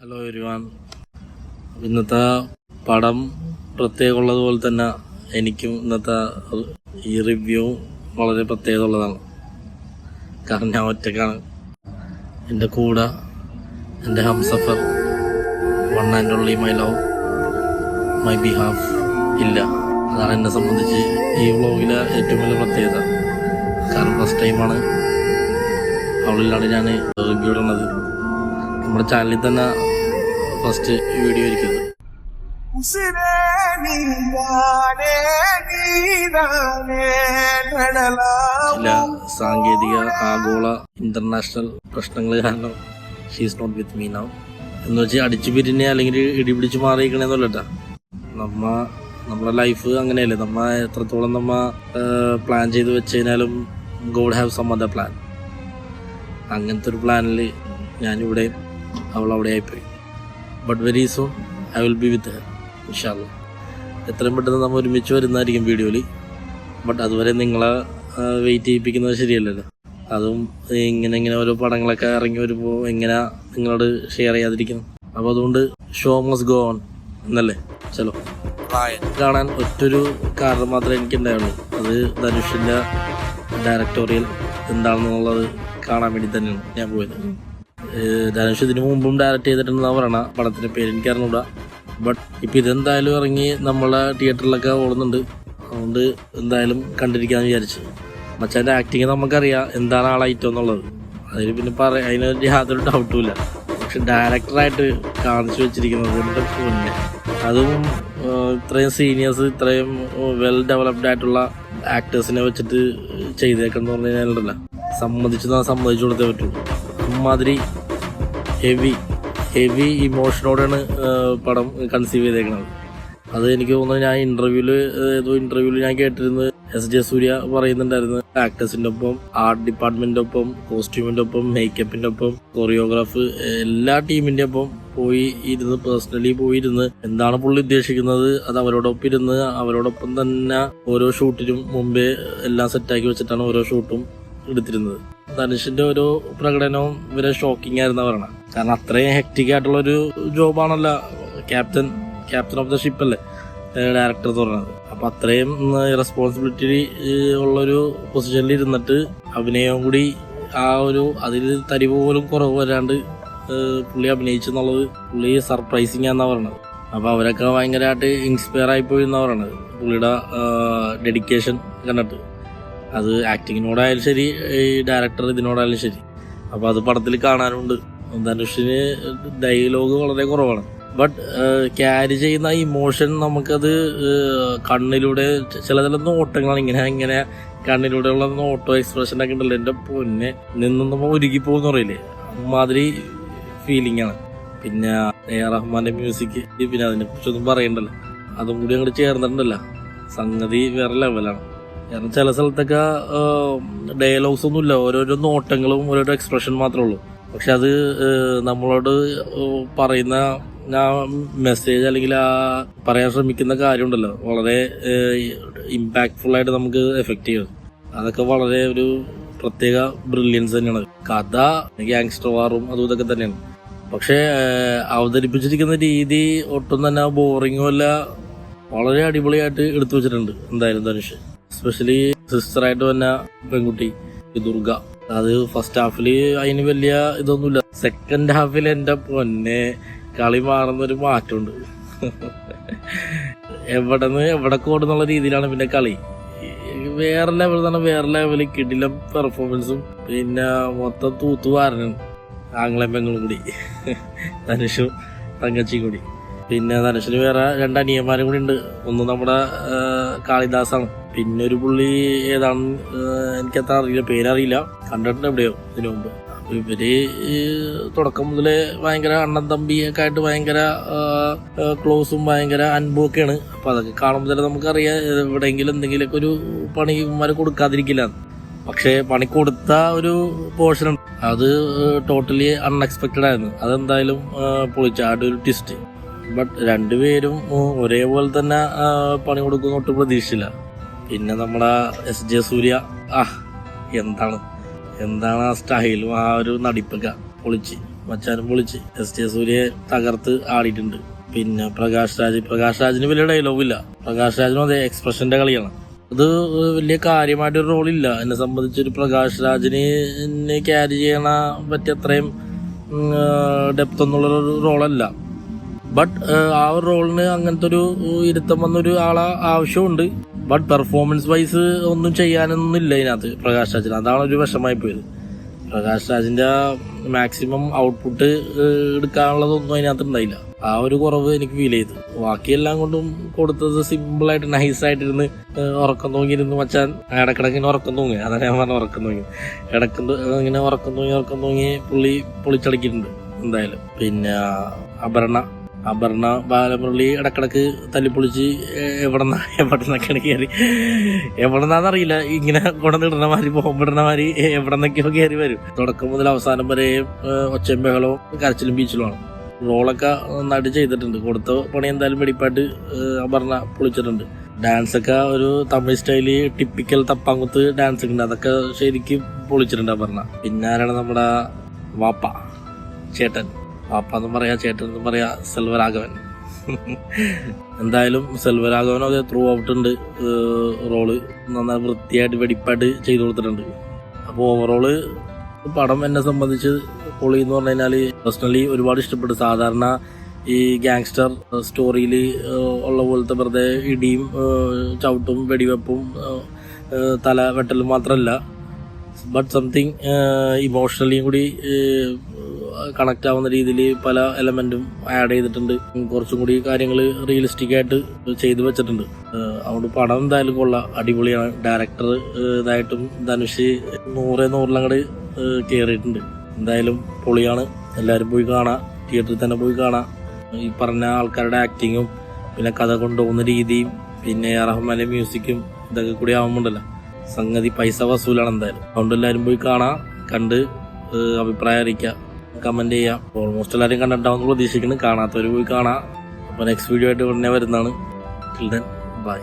Hello everyone. ഇന്നത്തെ പടം പ്രത്യേകമുള്ളതുപോലെ തന്നെ എനിക്കും ഇന്നത്തെ ഈ റിവ്യൂ വളരെ പ്രത്യേകത ഉള്ളതാണ്. കാരണം ഞാൻ ഒറ്റക്കാണ്. എൻ്റെ കൂടെ എൻ്റെ Humsafar, one and only my love, my behalf ഇല്ല. അതാണ് എന്നെ സംബന്ധിച്ച് ഈ വ്ളോഗിലെ ഏറ്റവും വലിയ പ്രത്യേകത. കാരണം ഫസ്റ്റ് ടൈമാണ് അവളിലാണ് ഞാൻ റിവ്യൂ ഇടുന്നത്. നമ്മുടെ ചാനലിൽ തന്നെ ഫസ്റ്റ് വീഡിയോ ആയിരിക്കും. ചില സാങ്കേതിക ആഗോള ഇന്റർനാഷണൽ പ്രശ്നങ്ങൾ കാരണം she's not with me now എന്ന് വെച്ച് അടിച്ചു പിരിഞ്ഞ് അല്ലെങ്കിൽ ഇടിപിടിച്ച് മാറിയിരിക്കണേന്നല്ല. നമ്മുടെ ലൈഫ് അങ്ങനെയല്ലേ. എത്രത്തോളം പ്ലാൻ ചെയ്ത് വെച്ച് കഴിഞ്ഞാലും God have some other plan. അങ്ങനത്തെ ഒരു പ്ലാനിൽ ഞാനിവിടെ, അവൾ അവിടെ ആയിപ്പോയി. But very soon I will be with her ഇൻഷാ അല്ലാഹ്. എത്രയും പെട്ടെന്ന് നമ്മൾ ഒരുമിച്ച് വരുന്നതായിരിക്കും വീഡിയോയിൽ. ബട്ട് അതുവരെ നിങ്ങളെ വെയിറ്റ് ചെയ്യിപ്പിക്കുന്നത് ശരിയല്ലല്ലോ. അതും ഇങ്ങനെ ഓരോ പടങ്ങളൊക്കെ ഇറങ്ങി വരുമ്പോൾ എങ്ങനെ നിങ്ങളോട് ഷെയർ ചെയ്യാതിരിക്കുന്നു. അപ്പോൾ അതുകൊണ്ട് ഷോ മസ്റ്റ് ഗോ ഓൺ എന്നല്ലേ. ചലോ. കാണാൻ ഒറ്റൊരു കാരണം മാത്രമേ എനിക്കുണ്ടായുള്ളൂ. അത് ധനുഷിൻ്റെ ഡയറക്ടോറിയൽ എന്താണെന്നുള്ളത് കാണാൻ വേണ്ടി തന്നെയാണ് ഞാൻ പോയത്. ധനുഷ് ഇതിനു മുമ്പും ഡയറക്റ്റ് ചെയ്തിട്ടുണ്ടെന്നാണ് പറയണ. പടത്തിൻ്റെ പേര് എനിക്കറിഞ്ഞൂടാ. ബട്ട് ഇപ്പം ഇതെന്തായാലും ഇറങ്ങി നമ്മളെ തിയേറ്ററിലൊക്കെ ഓടുന്നുണ്ട്. അതുകൊണ്ട് എന്തായാലും കണ്ടിരിക്കാമെന്ന് വിചാരിച്ചു. മച്ചാൻ്റെ ആക്ടിങ് നമുക്കറിയാം എന്താണ് ആളായിട്ടോ എന്നുള്ളത്. അതിന് പിന്നെ അതിനൊരു യാതൊരു ഡൗട്ടും ഇല്ല. പക്ഷെ ഡയറക്ടറായിട്ട് കാണിച്ചു വെച്ചിരിക്കുന്നത് എൻ്റെ പൊന്നെ, അതും ഇത്രയും സീനിയേഴ്സ്, ഇത്രയും വെൽ ഡെവലപ്ഡ് ആയിട്ടുള്ള ആക്ടേഴ്സിനെ വെച്ചിട്ട് ചെയ്തേക്കെന്ന് പറഞ്ഞു കഴിഞ്ഞാലുണ്ടല്ലോ, സമ്മതിച്ചു കൊടുത്തേ പറ്റുള്ളൂ. അമ്മാതിരി ഹെവി ഇമോഷനോടെയാണ് പടം കൺസീവ് ചെയ്തേക്കുന്നത്. അത് എനിക്ക് തോന്നുന്നു, ഞാൻ ഏതോ ഇന്റർവ്യൂവിൽ ഞാൻ കേട്ടിരുന്നത് എസ് സൂര്യ പറയുന്നുണ്ടായിരുന്നു. ആക്ടേഴ്സിന്റെ ഒപ്പം, ആർട്ട് ഡിപ്പാർട്ട്മെന്റിന്റെ ഒപ്പം, കോസ്റ്റ്യൂമിന്റെ ഒപ്പം, മേക്കപ്പിന്റെ ഒപ്പം, കൊറിയോഗ്രാഫ്, എല്ലാ ടീമിന്റെ ഒപ്പം പേഴ്സണലി പോയിരുന്ന് എന്താണ് പുള്ളി ഉദ്ദേശിക്കുന്നത് അത് അവരോടൊപ്പം തന്നെ ഓരോ ഷൂട്ടിനും മുമ്പേ എല്ലാം സെറ്റാക്കി വെച്ചിട്ടാണ് ഓരോ ഷൂട്ടും എടുത്തിരുന്നത്. ധനുഷിന്റെ ഓരോ പ്രകടനവും ഇവരെ ഷോക്കിംഗ് ആയിരുന്നു പറയണം. കാരണം അത്രയും ഹെക്റ്റിക് ആയിട്ടുള്ള ഒരു ജോബാണല്ലോ ക്യാപ്റ്റൻ ഓഫ് ദ ഷിപ്പ് അല്ലേ ഡയറക്ടർ എന്ന് പറയുന്നത്. അപ്പൊ അത്രയും റെസ്പോൺസിബിലിറ്റി ഉള്ളൊരു പൊസിഷനിൽ ഇരുന്നിട്ട് അഭിനയവും കൂടി അതിൽ തരി പോലും കുറവ് വരാണ്ട് പുള്ളി അഭിനയിച്ചെന്നുള്ളത് പുള്ളി സർപ്രൈസിങ് ആണെന്നാ പറയണത്. അപ്പൊ അവരൊക്കെ ഭയങ്കരമായിട്ട് ഇൻസ്പയർ ആയിപ്പോയി എന്നാ പറയണത് പുള്ളിയുടെ ഡെഡിക്കേഷൻ കണ്ടിട്ട്. അത് ആക്ടിങ്ങിനോടായാലും ശരി, ഈ ഡയറക്ടർ ഇതിനോടായാലും ശരി. അപ്പൊ അത് പടത്തിൽ കാണാനുണ്ട്. ധനുഷിന് ഡയലോഗ് വളരെ കുറവാണ്. ബട്ട് ക്യാരി ചെയ്യുന്ന ഇമോഷൻ നമുക്കത് കണ്ണിലൂടെ ചില നോട്ടങ്ങളാണ്. ഇങ്ങനെ കണ്ണിലൂടെയുള്ള നോട്ടോ എക്സ്പ്രഷൻ ഒക്കെ ഉണ്ടല്ലോ, എൻ്റെ പൊന്നെ നിന്നും നമ്മൾ ഒരുക്കി പോകുന്ന പറയില്ലേ, അമ്മാതിരി ഫീലിംഗ് ആണ്. പിന്നെ റഹ്മാന്റെ മ്യൂസിക്, പിന്നെ അതിനെ കുറിച്ചൊന്നും പറയണ്ടല്ലോ, അതും കൂടി അങ്ങോട്ട് ചേർന്നിട്ടുണ്ടല്ലോ, സംഗതി വേറെ ലെവലാണ്. കാരണം ചില സ്ഥലത്തൊക്കെ ഡയലോഗ്സ് ഒന്നുമില്ല, ഓരോരോ നോട്ടങ്ങളും ഓരോരോ എക്സ്പ്രഷൻ മാത്രമേ ഉള്ളൂ. പക്ഷെ അത് നമ്മളോട് പറയുന്ന മെസ്സേജ് അല്ലെങ്കിൽ പറയാൻ ശ്രമിക്കുന്ന കാര്യമുണ്ടല്ലോ, വളരെ ഇമ്പാക്ട്ഫുൾ ആയിട്ട് നമുക്ക് എഫക്റ്റ് ചെയ്യും. അതൊക്കെ വളരെ ഒരു പ്രത്യേക ബ്രില്യൻസ് തന്നെയാണ്. കഥ ഗാങ്സ്റ്റർ വാറും അതും ഇതൊക്കെ തന്നെയാണ്. പക്ഷെ അവതരിപ്പിച്ചിരിക്കുന്ന രീതി ഒട്ടും തന്നെ ബോറിങ്ങും അല്ല, വളരെ അടിപൊളിയായിട്ട് എടുത്തു വെച്ചിട്ടുണ്ട് എന്തായാലും ധനുഷ്. എസ്പെഷ്യലി സിസ്റ്ററായിട്ട് തന്നെ പെൺകുട്ടി ദുർഗ, അത് ഫസ്റ്റ് ഹാഫിൽ അതിന് വലിയ ഇതൊന്നുമില്ല. സെക്കൻഡ് ഹാഫിൽ എൻ്റെ പൊന്നെ കളി മാറുന്നൊരു മാറ്റമുണ്ട്. എവിടെ ഓടുന്നുള്ള രീതിയിലാണ് പിന്നെ കളി. വേറെ ലെവലിൽ കിടിലം പെർഫോമൻസും പിന്നെ മൊത്തം തൂത്തുവാരനും ആംഗ്ലം പെങ്ങളും കൂടി, ധനുഷും തങ്കച്ചിയും കൂടി. പിന്നെ ധനുഷിന് വേറെ 2 അനിയന്മാരും കൂടി ഉണ്ട്. ഒന്ന് നമ്മുടെ കാളിദാസാണ്, പിന്നെ ഒരു പുള്ളി ഏതാണ് എനിക്കത്ര അറിയില്ല, പേരറിയില്ല, കണ്ടിട്ടുണ്ട് എവിടെയോ ഇതിനു മുമ്പ്. അപ്പൊ ഇവര് തുടക്കം മുതലേ ഭയങ്കര അണ്ണൻ തമ്പിയൊക്കെ ആയിട്ട് ഭയങ്കര ക്ലോസും ഭയങ്കര അൻപും ഒക്കെയാണ്. അപ്പൊ അതൊക്കെ കാണുമ്പോൾ തന്നെ നമുക്കറിയാം എവിടെയെങ്കിലും എന്തെങ്കിലുമൊക്കെ ഒരു പണി ഇവന്മാരെ കൊടുക്കാതിരിക്കില്ല. പക്ഷെ പണി കൊടുത്ത ഒരു പോർഷൻ അത് ടോട്ടലി അൺഎക്സ്പെക്റ്റഡ് ആയിരുന്നു. അതെന്തായാലും പൊളിച്ചാട് ഒരു ട്വിസ്റ്റ്. ബട്ട് രണ്ടുപേരും ഒരേപോലെ തന്നെ പണി കൊടുക്കുന്ന ഒട്ടും പ്രതീക്ഷിച്ചില്ല. പിന്നെ നമ്മുടെ എസ് സൂര്യ എന്താണ് ആ സ്റ്റൈലും ആ ഒരു നടിപ്പൊക്കെ പൊളിച്ച് മച്ചാനും പൊളിച്ച്. SJ സൂര്യ തകർത്ത് ആടിയിട്ടുണ്ട്. പിന്നെ പ്രകാശ് രാജിന് വലിയ ഡയലോഗില്ല. പ്രകാശ് രാജിനും അതെ എക്സ്പ്രഷന്റെ കളിയാണ്. അത് വലിയ കാര്യമായിട്ടൊരു റോളില്ല. എന്നെ സംബന്ധിച്ചൊരു പ്രകാശ് രാജിന് ക്യാരി ചെയ്യണ പറ്റിയ അത്രയും ഡെപ്ത് ഒന്നുള്ളൊരു റോളല്ല. ബട്ട് ആ ഒരു റോളിന് അങ്ങനത്തെ ഒരു ഇരുത്തം വന്നൊരു ആളെ ആവശ്യമുണ്ട്. ബട്ട് പെർഫോമൻസ് വൈസ് ഒന്നും ചെയ്യാനൊന്നും ഇല്ല ഇതിനകത്ത് പ്രകാശ് രാജിന്. അതാണ് ഒരു വിഷമായി പോയത്. പ്രകാശ് രാജിന്റെ മാക്സിമം ഔട്ട്പുട്ട് എടുക്കാനുള്ളതൊന്നും അതിനകത്ത് ഉണ്ടായില്ല. ആ ഒരു കുറവ് എനിക്ക് ഫീൽ ചെയ്തു. ബാക്കിയെല്ലാം കൊണ്ടും കൊടുത്തത് സിമ്പിളായിട്ട് നൈസായിട്ടിരുന്ന് ഉറക്കം തൂങ്ങിയിരുന്ന് മച്ചാൻ ഇടക്കിടക്കിങ്ങനെ ഉറക്കം തൂങ്ങി. അതാണ് ഞാൻ പറഞ്ഞ ഉറക്കം തൂങ്ങി. ഇങ്ങനെ ഉറക്കം തൂങ്ങി പുള്ളി പൊളിച്ചടക്കിയിട്ടുണ്ട് എന്തായാലും. പിന്നെ അപർണ ബാലമുരളി ഇടക്കിടക്ക് തല്ലിപ്പൊളിച്ച് എവിടെന്നൊക്കെയാണ് കയറി. എവിടെന്നാന്നറിയില്ല, ഇങ്ങനെ കൊണ്ടുവന്നിടുന്ന മാതിരി ബോംബിടുന്ന മാതിരി എവിടെന്നൊക്കെയോ കയറി വരും. തുടക്കം മുതൽ അവസാനം വരെ ഒച്ചയും ബഹളവും കരച്ചിലും ബീച്ചിലുമാണ്. റോളൊക്കെ നന്നായിട്ട് ചെയ്തിട്ടുണ്ട്. കൊടുത്ത പണി എന്തായാലും വെടിപ്പായിട്ട് അപർണ പൊളിച്ചിട്ടുണ്ട്. ഡാൻസൊക്കെ ഒരു തമിഴ് സ്റ്റൈല് ടിപ്പിക്കൽ തപ്പാങ്കുത്ത് ഡാൻസ് ഉണ്ട്. അതൊക്കെ ശരിക്കും പൊളിച്ചിട്ടുണ്ട് അപർണ. പിന്നെ ആരാണ് നമ്മുടെ ചേട്ടൻ എന്നും പറയാ സെൽവരാഘവൻ. എന്തായാലും സെൽവരാഘവൻ അത് ത്രൂ ഔട്ട് ഉണ്ട്. റോള് നന്നായി വൃത്തിയായിട്ട് വെടിപ്പായിട്ട് ചെയ്തു കൊടുത്തിട്ടുണ്ട്. അപ്പോൾ ഓവറോള് പടം എന്നെ സംബന്ധിച്ച് പൊളി എന്ന് പറഞ്ഞു കഴിഞ്ഞാൽ പേഴ്സണലി ഒരുപാട് ഇഷ്ടപ്പെട്ടു. സാധാരണ ഈ ഗാങ്സ്റ്റർ സ്റ്റോറിയിൽ ഉള്ള പോലത്തെ വെറുതെ ഇടിയും ചവിട്ടും വെടിവെപ്പും തല വെട്ടലും മാത്രമല്ല, ബട്ട് സംതിങ് ഇമോഷണലിയും കൂടി കണക്റ്റ് ആവുന്ന രീതിയിൽ പല എലമെന്റും ആഡ് ചെയ്തിട്ടുണ്ട്. കുറച്ചും കൂടി കാര്യങ്ങൾ റിയലിസ്റ്റിക് ആയിട്ട് ചെയ്തു വെച്ചിട്ടുണ്ട്. അതുകൊണ്ട് പടം എന്തായാലും കൊള്ളാം, അടിപൊളിയാണ്. ഡയറക്ടർ ഇതായിട്ടും ധനുഷ് 100 കയറിയിട്ടുണ്ട്. എന്തായാലും പൊളിയാണ്. എല്ലാവരും പോയി കാണാം, തിയേറ്ററിൽ തന്നെ പോയി കാണാം. ഈ പറഞ്ഞ ആൾക്കാരുടെ ആക്ടിങ്ങും പിന്നെ കഥ കൊണ്ടുപോകുന്ന രീതിയും പിന്നെ റഹ്മാന്റെ മ്യൂസിക്കും ഇതൊക്കെ കൂടി ആവുമ്പോണ്ടല്ലോ സംഗതി പൈസ വസൂലാണ് എന്തായാലും. അതുകൊണ്ട് എല്ലാവരും പോയി കാണാം, കണ്ട് അഭിപ്രായം അറിയിക്കുക, കമന്റ് ചെയ്യാം. ഓൾമോസ്റ്റ് എല്ലാവരും കണ്ടിട്ടാവുന്ന പ്രതീക്ഷിക്കുന്നു. കാണാത്തവർ പോയി കാണാം. അപ്പോൾ നെക്സ്റ്റ് വീഡിയോ ആയിട്ട് ഉടനെ വരുന്നതാണ്. Till then bye.